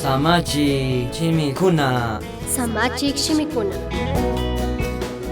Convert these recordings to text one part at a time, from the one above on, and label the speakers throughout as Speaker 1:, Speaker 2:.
Speaker 1: Samachi chimikuna.
Speaker 2: Samachik shimikuna.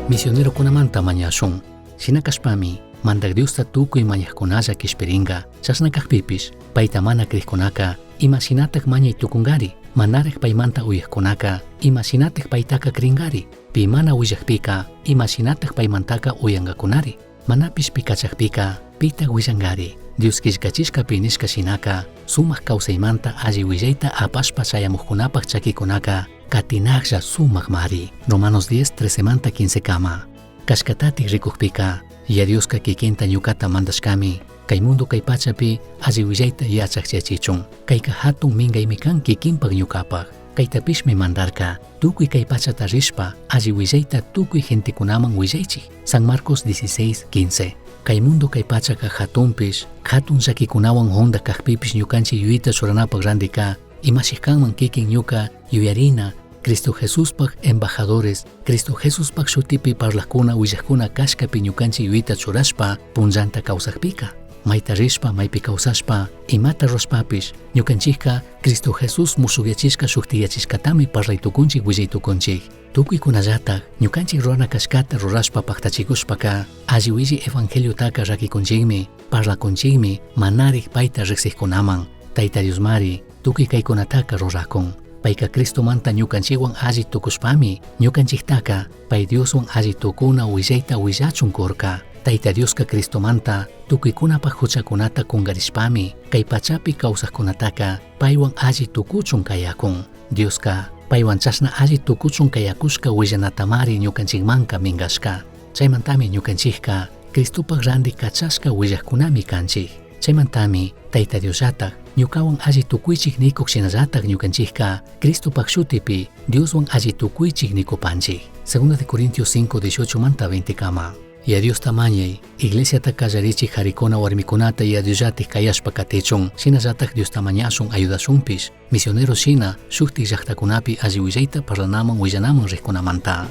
Speaker 3: Misionero kunamanta mañashun. Sinakashpami, mandak Diosta tukuy mañajkunalla kishpiringa, chasnakajpipish, paita mana krihkunaka, imashinatak mañay tukungari, manarek paymanta uyajkunaka, imashinatak paitaka kringari, pi mana willajpika, imashinatak paymantaka uyangakunari, manapish pikachajpika, pita willangari, Dios kishkachishka pinishka shinaka, sumaq kawsaymanta alli willayta apashpa shayamuqkunapaq chakikunaka, katinaqlla sumaq mari. Romanos 10:13 15 kama. Kashkatatik rikukpika, ya Dioska kikinta ñukata mandashkami, kay mundo kay pachapi alli willayta yachaqchichichun, kayka hatun mingaymi kan kikinpaq ñukapaq, kaytapishmi mandarka, tukuy kay pachata rishpa, alli willayta tukuy gentikunaman willaychik. San Marcos 16:15. Kay mundo kay pachaka hatunpish, hatun llakikunawan honda kajpipish ñukanchik yuyita churanapaq randika, imashikkanman kikin ñuka yuyarina, Cristo Jesuspaq embajadores, Cristo Jesuspaq shutipi parlaqkuna willaqkuna kashkapi ñukanchik yuyita churashpa punllanta kawsaqpika. Mayta rishpa maypi kawsashpa, imata rushpapish, ñukanchikka Cristo Jesus musukyachishka shuktiyachishkatami parlaytukunchik willaytukunchik. Tukuykunallatak ñukanchik rurana kashkata rurashpa paktachikushpaka, alli willi evangeliotaka rakikunchikmi, parlakunchikmi, manarik payta riqsiqkunaman. Tayta Diosmari, tukuy kaykunataka rurakun. Payka Cristomanta ñukanchikwan alli tukushpami, ñukanchiktaka pay Dioswan alli tukuna willayta willachun kurka. Tayta Dioska Cristomanta tukuykunapaq huchakunata kungarishpami, kay pachapi kawsaqkunataka paywan alli tukuchun kayakun. Dioska paywan chasna alli tukuchun kayakushka willanatamari ñukanchikmanka mingashka. Chaymantami ñukanchikka Cristopaq randi kachashka willaqkunami kanchik. Chaymantami Tayta Diosllatak ñukawan alli tukuychik nikuq shinallatak ñukanchikka Cristopaq shutipi Dioswan alli tukuychik nikupanchik. 2 Corintios 5:18 manta 20 kama. Ya Dios tamañay, iglesiata kallarichik harikuna warmikunata ya Dioslatik kayashpa katichun, shinallatak Dios tamañashun ayudashunpish, misionero shina shuktik llaqtakunapi alli willayta parlanaman willanaman riqkunamanta.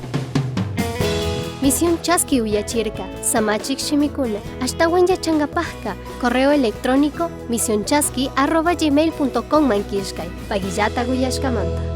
Speaker 2: Misión Chaski Uyachirka, Samachik Shimikuna, Ashtawan Yachangapajka, correo electrónico misionchaski@gmail.com mankishkay, Pagillata Guyashkamanta.